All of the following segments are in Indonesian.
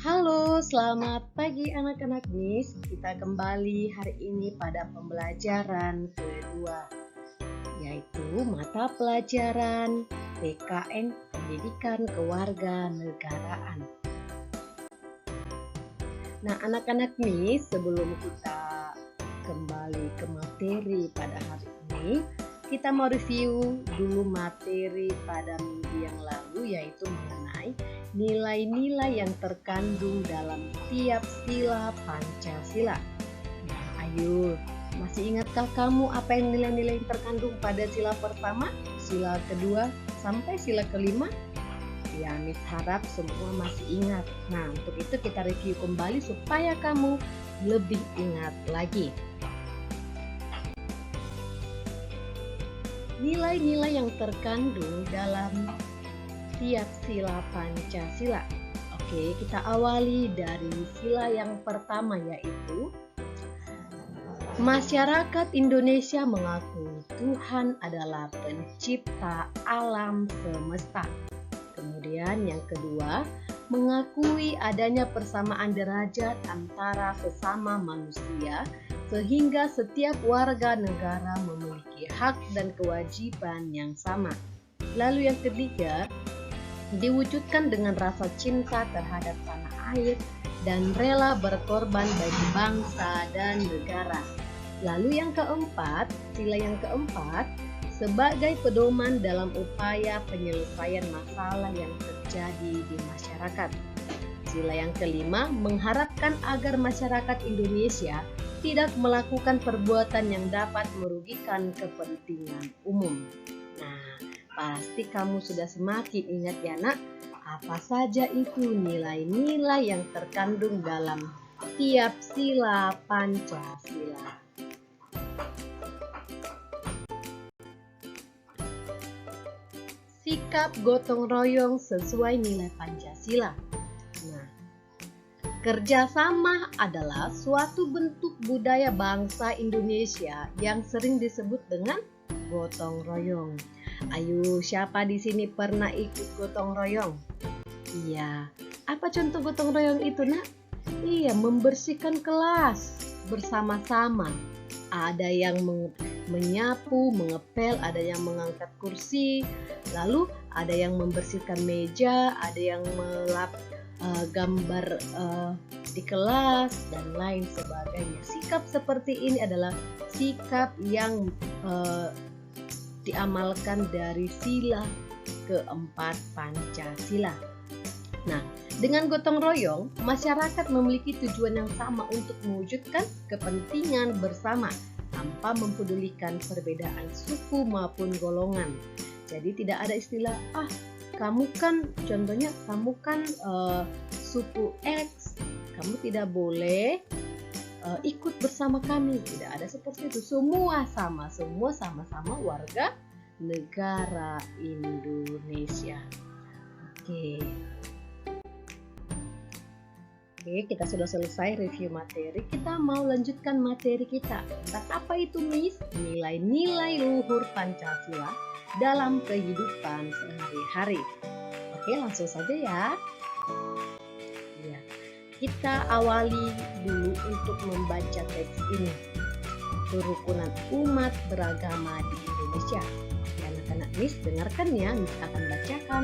Halo, selamat pagi anak-anak MIS. Kita kembali hari ini pada pembelajaran kedua, yaitu mata pelajaran PKN Pendidikan Kewarganegaraan. Nah, anak-anak MIS, sebelum kita kembali ke materi pada hari ini, kita mau review dulu materi pada minggu yang lalu, yaitu mengenai nilai-nilai yang terkandung dalam tiap sila Pancasila. Nah, ayo, masih ingatkah kamu apa yang nilai-nilai yang terkandung pada sila pertama, sila kedua, sampai sila kelima? Ya, Miss harap semua masih ingat. Nah, untuk itu kita review kembali supaya kamu lebih ingat lagi. Nilai-nilai yang terkandung dalam tiap sila Pancasila. Oke, kita awali dari sila yang pertama, yaitu masyarakat Indonesia mengakui Tuhan adalah pencipta alam semesta. Kemudian yang kedua, mengakui adanya persamaan derajat antara sesama manusia sehingga setiap warga negara memiliki hak dan kewajiban yang sama. Lalu yang ketiga, diwujudkan dengan rasa cinta terhadap tanah air dan rela berkorban bagi bangsa dan negara. Lalu yang keempat, sila yang keempat, sebagai pedoman dalam upaya penyelesaian masalah yang terjadi di masyarakat. Sila yang kelima, mengharapkan agar masyarakat Indonesia tidak melakukan perbuatan yang dapat merugikan kepentingan umum. Nah, pasti kamu sudah semakin ingat ya nak, apa saja itu nilai-nilai yang terkandung dalam tiap sila Pancasila. Sikap gotong royong sesuai nilai Pancasila. Nah, kerjasama adalah suatu bentuk budaya bangsa Indonesia yang sering disebut dengan gotong royong. Ayo, siapa di sini pernah ikut gotong royong? Iya, apa contoh gotong royong itu nak? Iya, membersihkan kelas bersama-sama. Ada yang menyapu, mengepel, ada yang mengangkat kursi, lalu ada yang membersihkan meja, ada yang melap gambar di kelas dan lain sebagainya. Sikap seperti ini adalah sikap yang diamalkan dari sila keempat Pancasila. Nah, dengan gotong royong, masyarakat memiliki tujuan yang sama untuk mewujudkan kepentingan bersama tanpa mempedulikan perbedaan suku maupun golongan. Jadi tidak ada istilah, kamu kan suku X, kamu tidak boleh ikut bersama kami. Tidak ada seperti itu. Semua sama-sama warga negara Indonesia. Oke, kita sudah selesai review materi. Kita mau lanjutkan materi kita. Tentang apa itu, Miss? Nilai-nilai luhur Pancasila dalam kehidupan sehari-hari. Oke, langsung saja ya. Kita awali dulu untuk membaca teks ini. Kerukunan umat beragama di Indonesia. Oke, anak-anak Miss, dengarkan ya. Miss akan bacakan.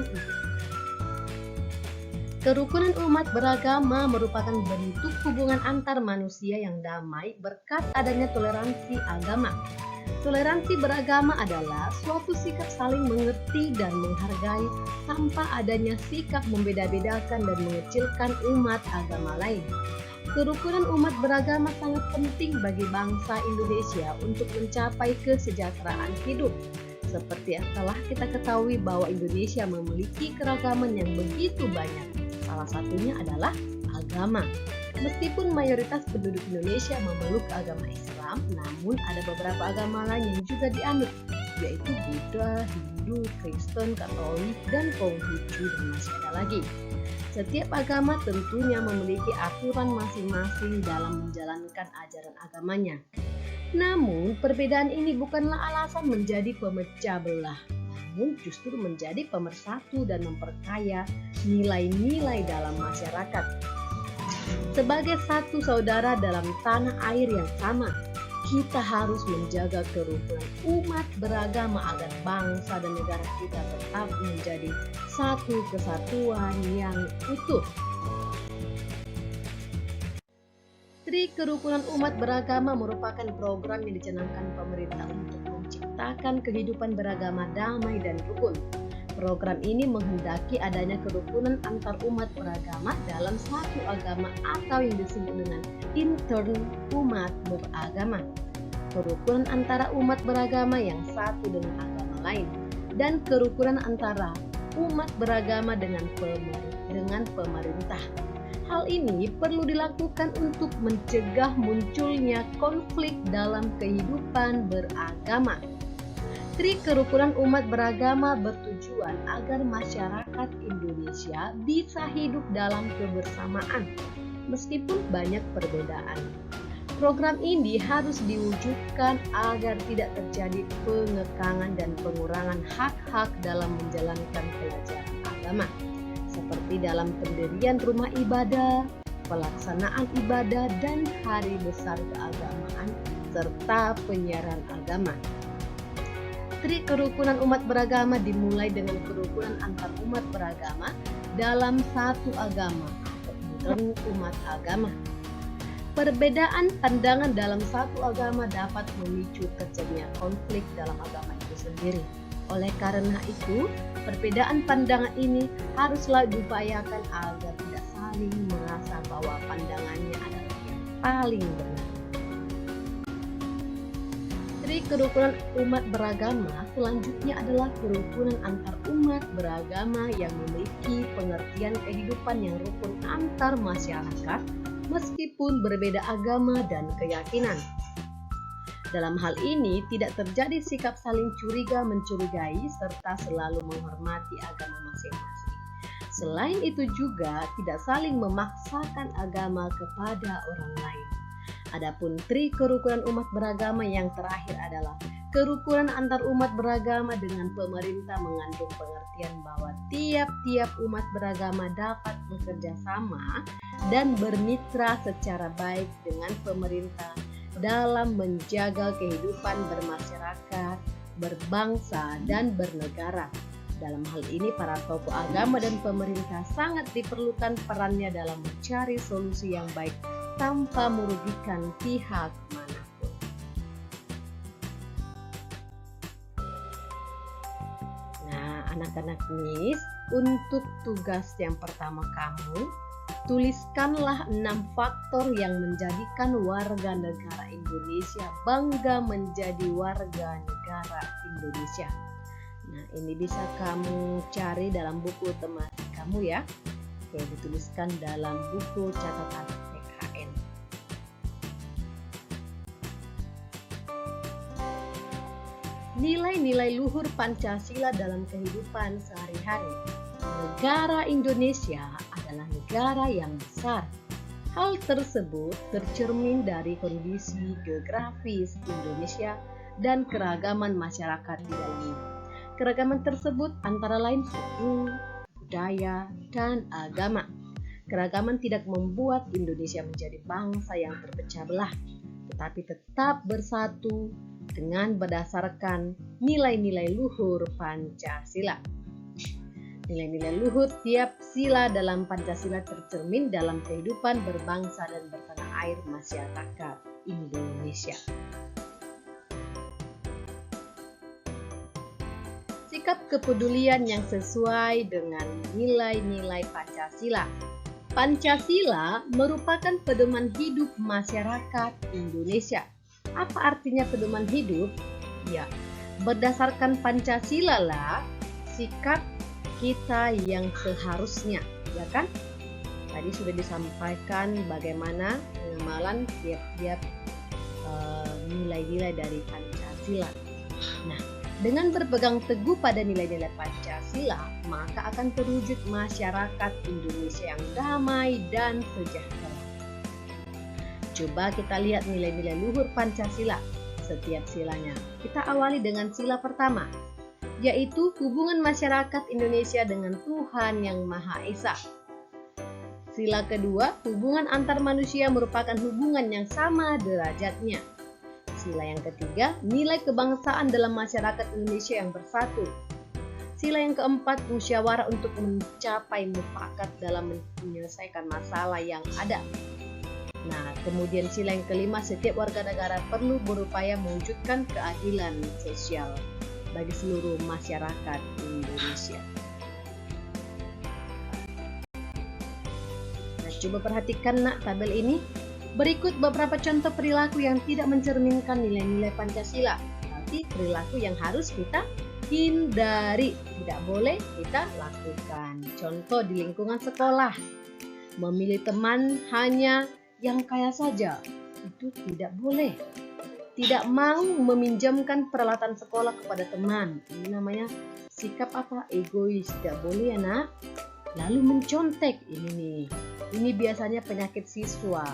Kerukunan umat beragama merupakan bentuk hubungan antar manusia yang damai berkat adanya toleransi agama. Toleransi beragama adalah suatu sikap saling mengerti dan menghargai tanpa adanya sikap membeda-bedakan dan mengecilkan umat agama lain. Kerukunan umat beragama sangat penting bagi bangsa Indonesia untuk mencapai kesejahteraan hidup. Seperti yang telah kita ketahui bahwa Indonesia memiliki keragaman yang begitu banyak. Salah satunya adalah agama. Meskipun mayoritas penduduk Indonesia memeluk agama Islam, namun ada beberapa agama lain yang juga dianut, yaitu Buddha, Hindu, Kristen, Katolik, dan Konghucu, dan masih ada lagi. Setiap agama tentunya memiliki aturan masing-masing dalam menjalankan ajaran agamanya. Namun, perbedaan ini bukanlah alasan menjadi pemecah belah, namun justru menjadi pemersatu dan memperkaya nilai-nilai dalam masyarakat. Sebagai satu saudara dalam tanah air yang sama, kita harus menjaga kerukunan umat beragama agar bangsa dan negara kita tetap menjadi satu kesatuan yang utuh. Tri Kerukunan Umat Beragama merupakan program yang dicanangkan pemerintah untuk menciptakan kehidupan beragama damai dan rukun. Program ini menghendaki adanya kerukunan antar umat beragama dalam satu agama atau yang disebut dengan intern umat beragama. Kerukunan antara umat beragama yang satu dengan agama lain dan kerukunan antara umat beragama dengan pemerintah. Hal ini perlu dilakukan untuk mencegah munculnya konflik dalam kehidupan beragama. Tri Kerukunan Umat Beragama bertujuan agar masyarakat Indonesia bisa hidup dalam kebersamaan, meskipun banyak perbedaan. Program ini harus diwujudkan agar tidak terjadi pengekangan dan pengurangan hak-hak dalam menjalankan pelajaran agama, seperti dalam pendirian rumah ibadah, pelaksanaan ibadah, dan hari besar keagamaan, serta penyiaran agama. Tri Kerukunan Umat Beragama dimulai dengan kerukunan antar umat beragama dalam satu agama atau umat agama. Perbedaan pandangan dalam satu agama dapat memicu terjadinya konflik dalam agama itu sendiri. Oleh karena itu, perbedaan pandangan ini haruslah diupayakan agar tidak saling merasa bahwa pandangannya adalah yang paling benar. Tri Kerukunan Umat Beragama selanjutnya adalah kerukunan antar umat beragama yang memiliki pengertian kehidupan yang rukun antar masyarakat meskipun berbeda agama dan keyakinan. Dalam hal ini tidak terjadi sikap saling curiga-mencurigai serta selalu menghormati agama masing-masing. Selain itu juga tidak saling memaksakan agama kepada orang lain. Adapun Tri Kerukunan Umat Beragama yang terakhir adalah kerukunan antar umat beragama dengan pemerintah, mengandung pengertian bahwa tiap-tiap umat beragama dapat bekerja sama dan bermitra secara baik dengan pemerintah dalam menjaga kehidupan bermasyarakat, berbangsa, dan bernegara. Dalam hal ini, para tokoh agama dan pemerintah sangat diperlukan perannya dalam mencari solusi yang baik tanpa merugikan pihak manapun. Nah, anak-anak Miss, untuk tugas yang pertama kamu, tuliskanlah 6 faktor yang menjadikan warga negara Indonesia bangga menjadi warga negara Indonesia. Nah, ini bisa kamu cari dalam buku tematik kamu ya. Oke, dituliskan dalam buku catatan PKN. Nilai-nilai luhur Pancasila dalam kehidupan sehari-hari. Negara Indonesia adalah negara yang besar. Hal tersebut tercermin dari kondisi geografis Indonesia dan keragaman masyarakat di dalamnya. Keragaman tersebut antara lain suku, budaya, dan agama. Keragaman tidak membuat Indonesia menjadi bangsa yang terpecah belah, tetapi tetap bersatu dengan berdasarkan nilai-nilai luhur Pancasila. Nilai-nilai luhur tiap sila dalam Pancasila tercermin dalam kehidupan berbangsa dan bertanah air masyarakat Indonesia. Sikap kepedulian yang sesuai dengan nilai-nilai Pancasila. Pancasila merupakan pedoman hidup masyarakat Indonesia. Apa artinya pedoman hidup? Ya, berdasarkan Pancasila lah sikap kita yang seharusnya, ya kan? Tadi sudah disampaikan bagaimana pengamalan tiap-tiap nilai-nilai dari Pancasila. Nah, dengan berpegang teguh pada nilai-nilai Pancasila, maka akan terwujud masyarakat Indonesia yang damai dan sejahtera. Coba kita lihat nilai-nilai luhur Pancasila, setiap silanya. Kita awali dengan sila pertama, yaitu hubungan masyarakat Indonesia dengan Tuhan Yang Maha Esa. Sila kedua, hubungan antar manusia merupakan hubungan yang sama derajatnya. Sila yang ketiga, nilai kebangsaan dalam masyarakat Indonesia yang bersatu. Sila yang keempat, musyawarah untuk mencapai mufakat dalam menyelesaikan masalah yang ada. Nah, kemudian sila yang kelima, setiap warga negara perlu berupaya mewujudkan keadilan sosial bagi seluruh masyarakat Indonesia. Nah, coba perhatikan nak tabel ini. Berikut beberapa contoh perilaku yang tidak mencerminkan nilai-nilai Pancasila, tapi perilaku yang harus kita hindari, tidak boleh kita lakukan. Contoh di lingkungan sekolah, memilih teman hanya yang kaya saja, itu tidak boleh. Tidak mau meminjamkan peralatan sekolah kepada teman, ini namanya sikap apa? Egois, tidak boleh ya nak. Lalu mencontek, ini biasanya penyakit siswa.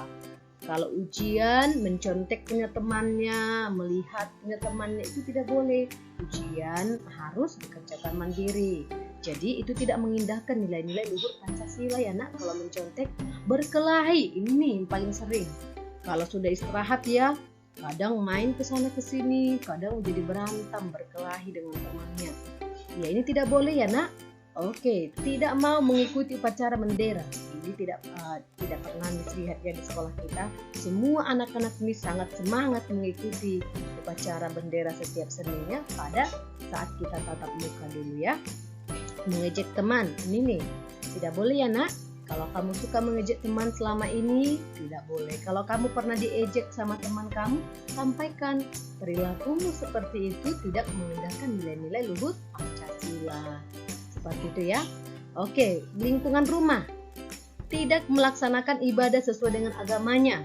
Kalau ujian, mencontek punya temannya, melihat punya temannya, itu tidak boleh. Ujian harus dikerjakan mandiri. Jadi itu tidak mengindahkan nilai-nilai luhur Pancasila ya nak. Kalau mencontek, berkelahi, ini nih yang paling sering. Kalau sudah istirahat ya, kadang main ke sana ke sini, kadang jadi berantem, berkelahi dengan temannya. Ya ini tidak boleh ya nak. Oke, tidak mau mengikuti upacara bendera. Ini tidak pernah dilihat ya di sekolah kita. Semua anak-anak ini sangat semangat mengikuti upacara bendera setiap Seninnya pada saat kita tatap muka dulu ya. Mengejek teman, ini nih tidak boleh ya nak. Kalau kamu suka mengejek teman selama ini, tidak boleh. Kalau kamu pernah diejek sama teman kamu, sampaikan perilakumu seperti itu tidak mengindahkan nilai-nilai luhur Pancasila. Seperti itu ya. Oke, lingkungan rumah, tidak melaksanakan ibadah sesuai dengan agamanya.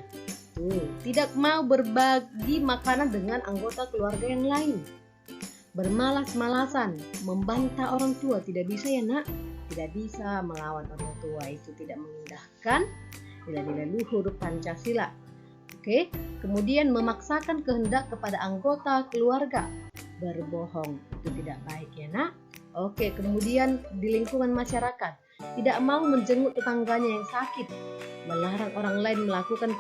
Tidak mau berbagi makanan dengan anggota keluarga yang lain. Bermalas-malasan, membantah orang tua, tidak bisa ya nak. Tidak bisa melawan orang tua, itu tidak mengindahkan nilai-nilai luhur Pancasila. Oke, kemudian memaksakan kehendak kepada anggota keluarga. Berbohong, itu tidak baik ya nak. Oke, kemudian di lingkungan masyarakat, tidak mau menjenguk tetangganya yang sakit. Melarang orang lain melakukan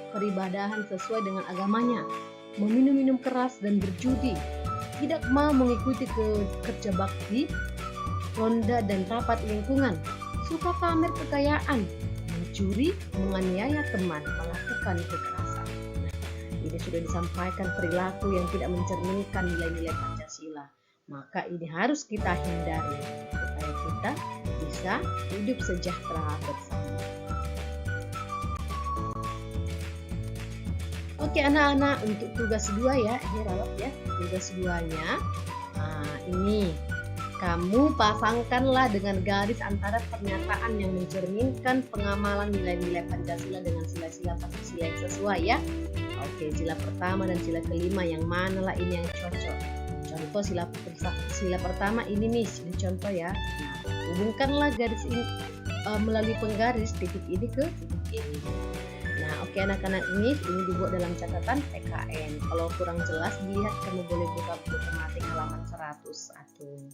peribadahan sesuai dengan agamanya. Meminum keras dan berjudi. Tidak mau mengikuti kerja bakti, ronda dan rapat lingkungan. Suka pamer kekayaan, mencuri, menganiaya teman, melakukan kekerasan. Nah, ini sudah disampaikan perilaku yang tidak mencerminkan nilai-nilai Pancasila. Maka ini harus kita hindari supaya kita bisa hidup sejahtera bersama. Oke anak-anak, untuk tugas 2 ya, ini rawat ya. Tugas 2-nya ini kamu pasangkanlah dengan garis antara pernyataan yang mencerminkan pengamalan nilai-nilai Pancasila dengan sila-sila Pancasila yang sesuai ya. Oke, sila pertama dan sila kelima yang manalah ini yang cocok. Contoh sila pertama ini nih, ini contoh ya. Nah, hubungkanlah garis ini melalui penggaris titik ini ke titik ini. Nah, oke anak-anak ini dibuat dalam catatan PKN. Kalau kurang jelas dilihat, kamu boleh buka buku tematik halaman 101.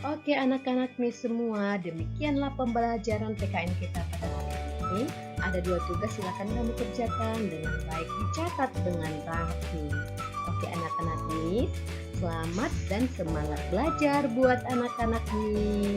Oke anak-anak nih semua, demikianlah pembelajaran PKN kita pada hari ini. Ada 2 tugas, silakan kamu kerjakan dengan baik, dicatat dengan rapi. Oke anak-anak nih, selamat dan semangat belajar buat anak-anak nih.